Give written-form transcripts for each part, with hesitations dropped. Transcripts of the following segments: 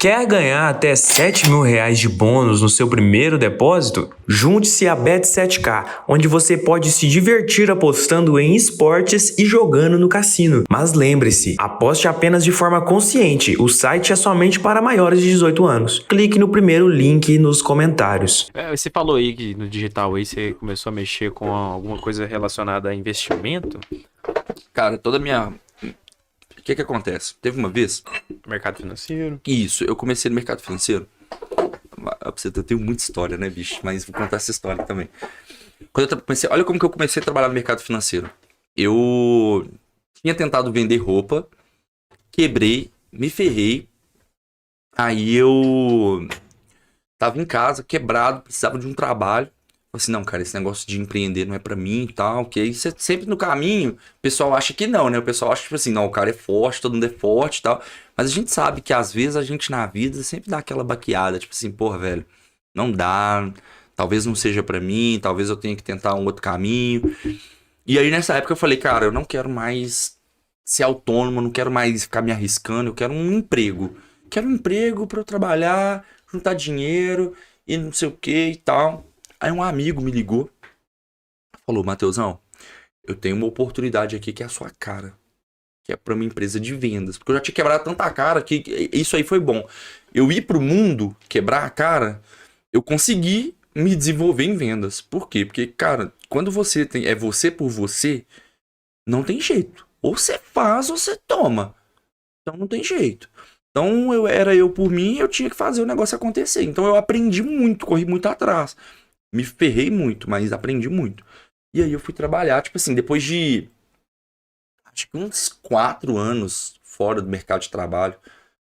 Quer ganhar até R$ 7.000 de bônus no seu primeiro depósito? Junte-se à Bet7k, onde você pode se divertir apostando em esportes e jogando no cassino. Mas lembre-se, aposte apenas de forma consciente, o site é somente para maiores de 18 anos. Clique no primeiro link nos comentários. Você falou aí que no digital aí você começou a mexer com alguma coisa relacionada a investimento, Cara, toda a minha... O que acontece? Teve uma vez... mercado financeiro. Isso, eu comecei no mercado financeiro. Eu tenho muita história, né, bicho? Mas vou contar essa história aqui também. Quando eu comecei... Olha como que eu comecei a trabalhar no mercado financeiro. Eu tinha tentado vender roupa, quebrei, me ferrei. Aí eu tava em casa, quebrado, precisava de um trabalho. Falei assim, não, cara, esse negócio de empreender não é pra mim e tal, que aí você sempre no caminho, o pessoal acha que não, né? O pessoal acha, tipo assim, não, o cara é forte, todo mundo é forte e tal. Mas a gente sabe que às vezes a gente na vida sempre dá aquela baqueada, tipo assim, porra, velho, não dá, talvez não seja pra mim, talvez eu tenha que tentar um outro caminho. E aí nessa época eu falei, cara, eu não quero mais ser autônomo, não quero mais ficar me arriscando, eu quero um emprego. Quero um emprego pra eu trabalhar, juntar dinheiro e não sei o que e tal. Aí um amigo me ligou, falou, Matheusão, eu tenho uma oportunidade aqui que é a sua cara, que é pra uma empresa de vendas. Porque eu já tinha quebrado tanta cara que isso aí foi bom. Eu ir pro mundo, quebrar a cara, eu consegui me desenvolver em vendas. Por quê? Porque, cara, quando você é você por você, não tem jeito. Ou você faz ou você toma. Então não tem jeito. Então era eu por mim e eu tinha que fazer o negócio acontecer. Então eu aprendi muito, corri muito atrás. Me ferrei muito, mas aprendi muito. E aí eu fui trabalhar, tipo assim, depois de acho que uns 4 anos fora do mercado de trabalho,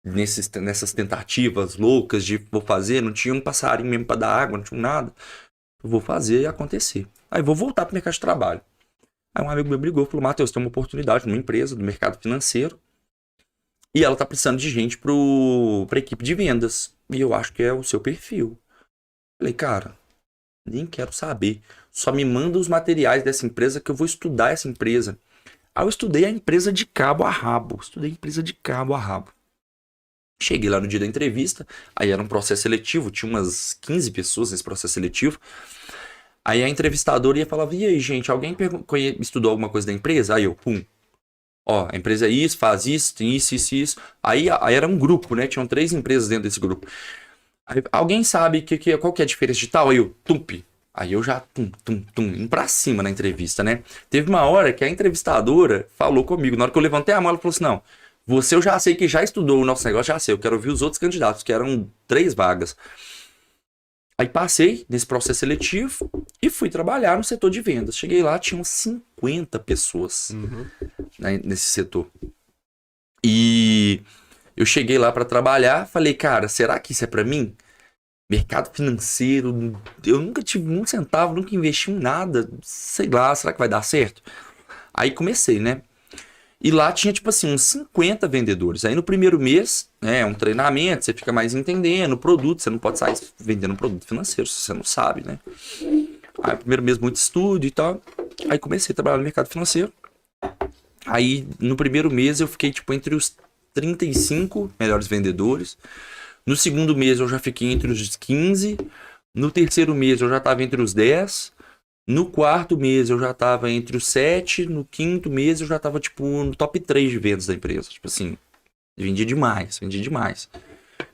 nessas tentativas loucas de vou fazer, não tinha um passarinho mesmo pra dar água, não tinha nada. Eu vou fazer e acontecer. Aí vou voltar pro mercado de trabalho. Aí um amigo meu brigou, falou, Matheus, tem uma oportunidade numa empresa do mercado financeiro e ela tá precisando de gente pra equipe de vendas. E eu acho que é o seu perfil. Falei, cara, nem quero saber. Só me manda os materiais dessa empresa que eu vou estudar essa empresa. Aí eu estudei a empresa de cabo a rabo. Estudei a empresa de cabo a rabo. Cheguei lá no dia da entrevista. Aí era um processo seletivo. Tinha umas 15 pessoas nesse processo seletivo. Aí a entrevistadora ia falar, e aí, gente, alguém estudou alguma coisa da empresa? Aí eu, pum. Ó, a empresa é isso, faz isso, tem isso, isso, isso. Aí era um grupo, né? Tinham 3 empresas dentro desse grupo. Aí, alguém sabe qual que é a diferença de tal? Aí eu, tump. Aí eu já, indo pra cima na entrevista, né? Teve uma hora que a entrevistadora falou comigo. Na hora que eu levantei a mão, ela falou assim, não, você eu já sei que já estudou o nosso negócio, já sei. Eu quero ouvir os outros candidatos, que eram 3 vagas. Aí passei nesse processo seletivo e fui trabalhar no setor de vendas. Cheguei lá, tinham 50 pessoas né, nesse setor. E eu cheguei lá pra trabalhar, falei, cara, será que isso é pra mim? Mercado financeiro, eu nunca tive um centavo, nunca investi em nada, sei lá, será que vai dar certo? Aí comecei, né? E lá tinha, tipo assim, uns 50 vendedores. Aí no primeiro mês, né, é um treinamento, você fica mais entendendo o produto, você não pode sair vendendo um produto financeiro se você não sabe, né? Aí no primeiro mês muito estudo e tal. Aí comecei a trabalhar no mercado financeiro. Aí no primeiro mês eu fiquei, tipo, entre os 35 melhores vendedores. No segundo mês eu já fiquei entre os 15. No terceiro mês eu já estava entre os 10. No quarto mês eu já estava entre os 7. No quinto mês eu já estava tipo no top 3 de vendas da empresa. Tipo assim, vendi demais.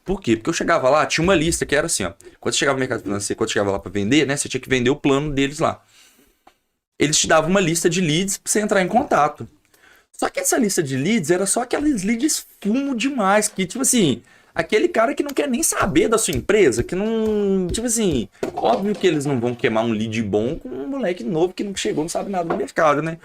Por quê? Porque eu chegava lá, tinha uma lista que era assim, ó. Quando você chegava no mercado financeiro, quando você chegava lá para vender, né? Você tinha que vender o plano deles lá. Eles te davam uma lista de leads para você entrar em contato. Só que essa lista de leads era só aqueles leads fumo demais, que tipo assim... Aquele cara que não quer nem saber da sua empresa, que não... Tipo assim, óbvio que eles não vão queimar um lead bom com um moleque novo que não chegou, não sabe nada do mercado, né?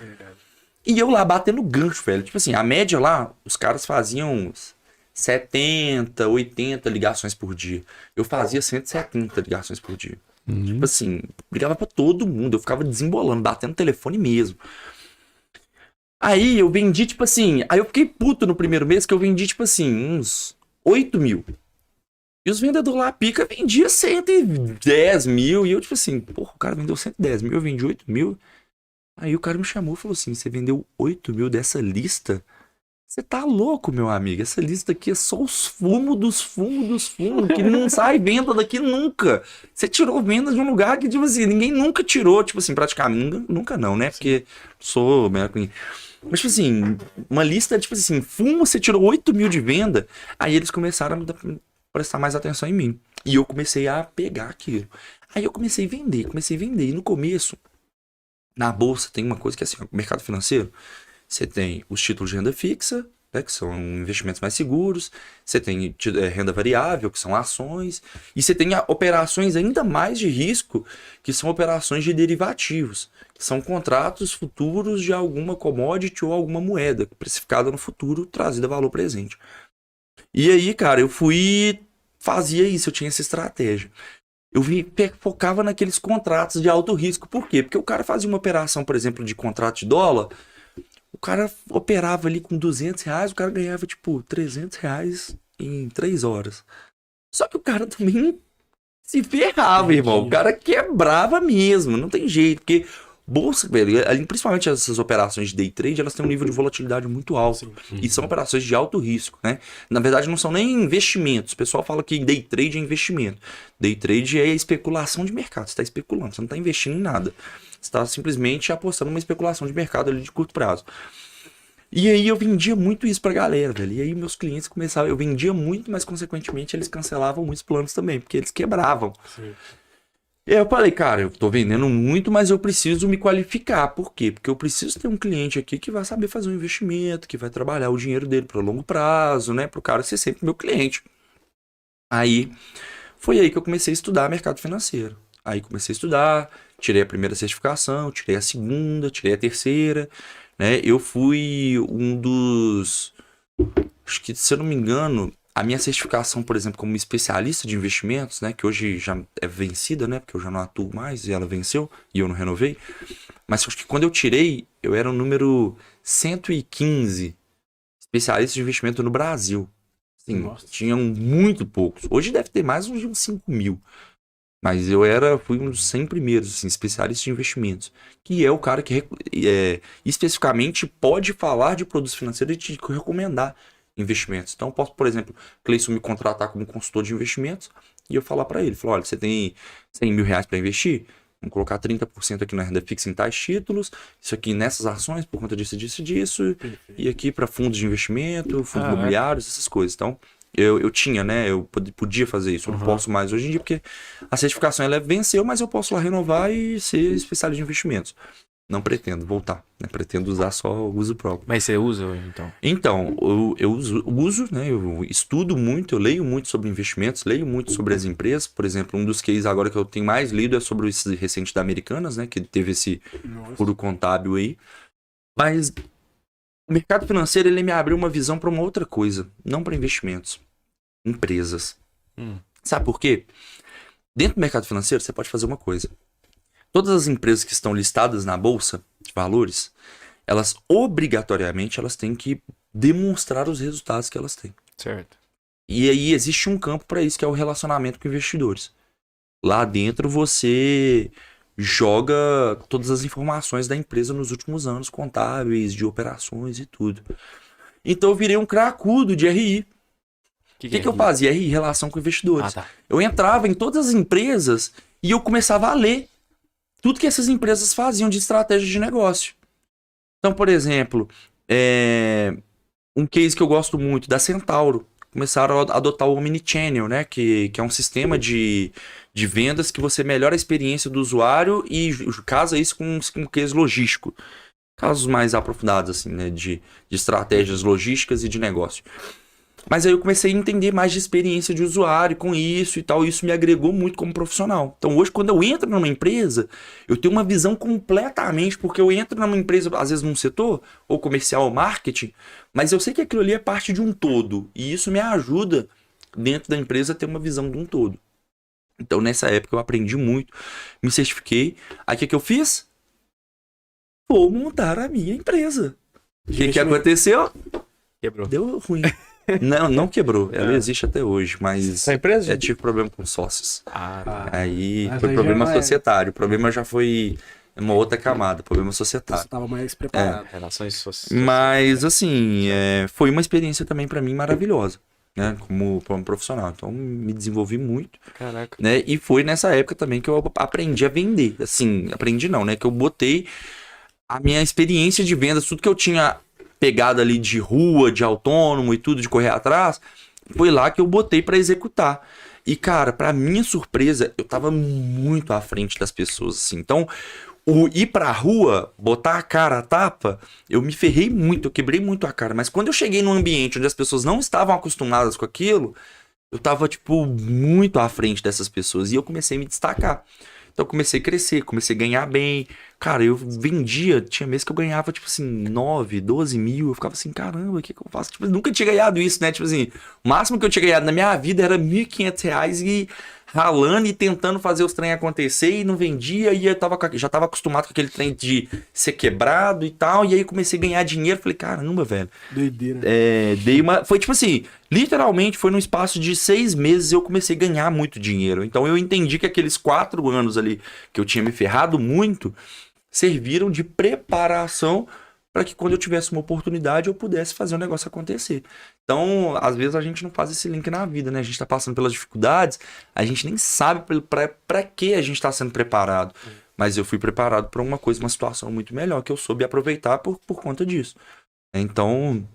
E eu lá batendo gancho, velho. Tipo assim, a média lá, os caras faziam uns 70, 80 ligações por dia. Eu fazia 170 ligações por dia. Tipo assim, ligava pra todo mundo. Eu ficava desembolando, batendo telefone mesmo. Aí eu vendi, tipo assim... Aí eu fiquei puto no primeiro mês que eu vendi, tipo assim, uns 8 mil. E os vendedores lá, pica, vendia 110 mil. E eu, tipo assim, porra, o cara vendeu 110 mil, eu vendi 8 mil. Aí o cara me chamou e falou assim, você vendeu 8 mil dessa lista? Você tá louco, meu amigo. Essa lista aqui é só os fumos dos fumos dos fumos, que não sai venda daqui nunca. Você tirou venda de um lugar que, tipo assim, ninguém nunca tirou, tipo assim, praticamente. Nunca não, né? Porque sou... Mas, tipo assim, uma lista, tipo assim, fumo, você tirou 8 mil de venda. Aí eles começaram a prestar mais atenção em mim. E eu comecei a pegar aquilo. Aí eu comecei a vender. E no começo, na bolsa, tem uma coisa que é assim, o mercado financeiro... Você tem os títulos de renda fixa, né, que são investimentos mais seguros. Você tem renda variável, que são ações. E você tem operações ainda mais de risco, que são operações de derivativos, que são contratos futuros de alguma commodity ou alguma moeda, precificada no futuro, trazida a valor presente. E aí, cara, fazia isso, eu tinha essa estratégia. Eu focava naqueles contratos de alto risco. Por quê? Porque o cara fazia uma operação, por exemplo, de contrato de dólar... O cara operava ali com R$200, o cara ganhava, tipo, R$300 em 3 horas. Só que o cara também se ferrava, irmão. O cara quebrava mesmo, não tem jeito. Porque bolsa, velho, principalmente essas operações de day trade, elas têm um nível de volatilidade muito alto. E são operações de alto risco, né? Na verdade, não são nem investimentos. O pessoal fala que day trade é investimento. Day trade é especulação de mercado. Você está especulando, você não está investindo em nada. Você está simplesmente apostando numa especulação de mercado ali de curto prazo. E aí eu vendia muito isso pra galera, velho. E aí meus clientes começavam... Eu vendia muito, mas consequentemente eles cancelavam muitos planos também, porque eles quebravam. Sim. E aí eu falei, cara, eu tô vendendo muito, mas eu preciso me qualificar. Por quê? Porque eu preciso ter um cliente aqui que vai saber fazer um investimento, que vai trabalhar o dinheiro dele para longo prazo, né? Pro cara ser sempre meu cliente. Aí, foi aí que eu comecei a estudar mercado financeiro. Aí comecei a estudar, tirei a primeira certificação, tirei a segunda, tirei a terceira, né? Eu fui um dos... Acho que, se eu não me engano, a minha certificação, por exemplo, como especialista de investimentos, né? Que hoje já é vencida, né? Porque eu já não atuo mais e ela venceu e eu não renovei. Mas acho que quando eu tirei, eu era o número 115 especialistas de investimento no Brasil. Sim, tinham muito poucos. Hoje deve ter mais uns 5 mil. Mas fui um dos 100 primeiros, assim, especialistas de investimentos. Que é o cara que especificamente pode falar de produtos financeiros e te recomendar investimentos. Então, eu posso, por exemplo, Cleison me contratar como consultor de investimentos e eu falar para ele, olha, você tem 100 mil reais para investir? Vamos colocar 30% aqui na renda fixa em tais títulos, isso aqui nessas ações por conta disso, e aqui para fundos de investimento, fundos imobiliários, essas coisas. Então, eu tinha, né? Eu podia fazer isso. Eu não posso mais hoje em dia, porque a certificação ela venceu, mas eu posso lá renovar e ser especialista de investimentos. Não pretendo voltar, né? Pretendo usar só o uso próprio. Mas você usa hoje, então? Então, eu uso, né? Eu estudo muito, eu leio muito sobre investimentos, leio muito sobre as empresas. Por exemplo, um dos cases agora que eu tenho mais lido é sobre esse recente da Americanas, né? Que teve esse furo contábil aí. Mas o mercado financeiro, ele me abriu uma visão para uma outra coisa. Não para investimentos. Empresas. Sabe por quê? Dentro do mercado financeiro, você pode fazer uma coisa. Todas as empresas que estão listadas na Bolsa de Valores, elas obrigatoriamente têm que demonstrar os resultados que elas têm. Certo. E aí existe um campo para isso, que é o relacionamento com investidores. Lá dentro você joga todas as informações da empresa nos últimos anos, contábeis, de operações e tudo. Então eu virei um cracudo de RI. O que eu fazia? RI, relação com investidores. Eu entrava em todas as empresas e eu começava a ler tudo que essas empresas faziam de estratégia de negócio. Então, por exemplo, um case que eu gosto muito, da Centauro. Começaram a adotar o Omnichannel, né? Que é um sistema de vendas que você melhora a experiência do usuário e casa isso com um case logístico. Casos mais aprofundados, assim, né? De estratégias logísticas e de negócio. Mas aí eu comecei a entender mais de experiência de usuário com isso e tal. E isso me agregou muito como profissional. Então hoje, quando eu entro numa empresa, eu tenho uma visão completamente, porque eu entro numa empresa, às vezes num setor, ou comercial ou marketing, mas eu sei que aquilo ali é parte de um todo. E isso me ajuda, dentro da empresa, a ter uma visão de um todo. Então nessa época eu aprendi muito, me certifiquei. Aí o que eu fiz? Vou montar a minha empresa. O que aconteceu? Quebrou. Deu ruim. Não quebrou. Ela existe até hoje, mas essa empresa? Tive problema com sócios. Aí foi problema societário. O problema já foi É uma outra camada, problema societário. Você tava mais preparado. Relações sociais. Mas, assim, foi uma experiência também pra mim maravilhosa, né? Como profissional. Então, me desenvolvi muito, Caraca. né? E foi nessa época também que eu aprendi a vender. Assim, aprendi não, né? Que eu botei a minha experiência de vendas, tudo que eu tinha pegado ali de rua, de autônomo e tudo, de correr atrás, foi lá que eu botei pra executar. E, cara, pra minha surpresa, eu tava muito à frente das pessoas, assim. Então, o ir pra rua, botar a cara a tapa, eu me ferrei muito, eu quebrei muito a cara. Mas quando eu cheguei num ambiente onde as pessoas não estavam acostumadas com aquilo, eu tava, tipo, muito à frente dessas pessoas. E eu comecei a me destacar. Então eu comecei a crescer, comecei a ganhar bem. Cara, eu vendia, tinha mês que eu ganhava, tipo assim, 9, 12 mil. Eu ficava assim, caramba, o que que eu faço? Tipo, eu nunca tinha ganhado isso, né? Tipo assim, o máximo que eu tinha ganhado na minha vida era R$ 1.500 e ralando e tentando fazer os trem acontecer e não vendia. E eu já tava acostumado com aquele trem de ser quebrado e tal. E aí comecei a ganhar dinheiro. Falei, caramba, velho. Doideira. Foi tipo assim, literalmente foi num espaço de 6 meses eu comecei a ganhar muito dinheiro. Então eu entendi que aqueles 4 anos ali que eu tinha me ferrado muito serviram de preparação para que quando eu tivesse uma oportunidade eu pudesse fazer o negócio acontecer. Então, às vezes a gente não faz esse link na vida, né? A gente tá passando pelas dificuldades, a gente nem sabe para que a gente tá sendo preparado. Mas eu fui preparado para uma coisa, uma situação muito melhor, que eu soube aproveitar por conta disso. Então,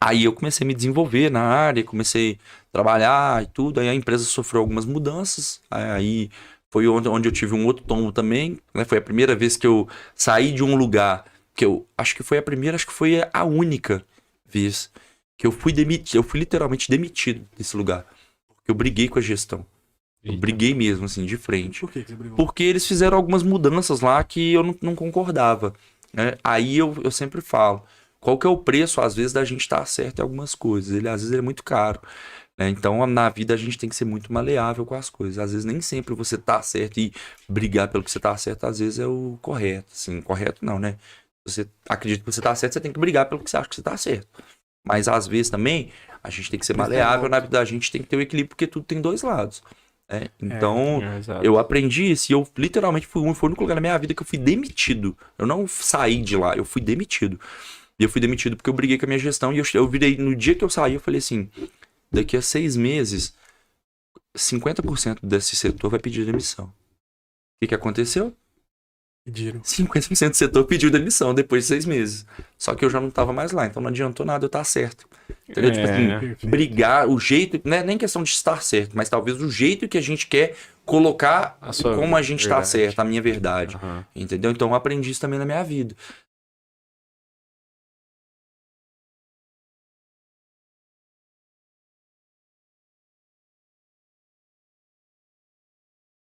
aí eu comecei a me desenvolver na área, comecei a trabalhar e tudo. Aí a empresa sofreu algumas mudanças. Aí foi onde eu tive um outro tombo também, né? Foi a primeira vez que eu saí de um lugar que eu acho que foi a primeira, acho que foi a única vez que eu fui demitido. Eu fui literalmente demitido desse lugar. Porque eu briguei com a gestão. Eu briguei mesmo, assim, de frente. Por que você brigou? Porque eles fizeram algumas mudanças lá que eu não concordava, né? Aí eu sempre falo, qual que é o preço, às vezes, da gente estar certo em algumas coisas? Às vezes, ele é muito caro, né? Então, na vida, a gente tem que ser muito maleável com as coisas. Às vezes, nem sempre você tá certo e brigar pelo que você tá certo, às vezes, é o correto. Assim, correto não, né? Você acredita que você tá certo, você tem que brigar pelo que você acha que você tá certo. Mas, às vezes, também, a gente tem que ser maleável. Na vida, a gente tem que ter o equilíbrio, porque tudo tem dois lados. Então, exato. eu aprendi isso e eu literalmente foi o único lugar na minha vida que eu fui demitido. Eu não saí de lá, eu fui demitido. E eu fui demitido porque eu briguei com a minha gestão e eu virei, no dia que eu saí, eu falei assim, daqui a 6 meses, 50% desse setor vai pedir demissão. O que aconteceu? Pediram. 50% do setor pediu demissão depois de 6 meses. Só que eu já não tava mais lá, então não adiantou nada eu estar certo. Entendeu? Tipo assim, Perfeito. brigar, o jeito, não é nem questão de estar certo, mas talvez o jeito que a gente quer colocar A sua como a gente tá verdade. certo, a minha verdade. Aham. Entendeu? Então eu aprendi isso também na minha vida.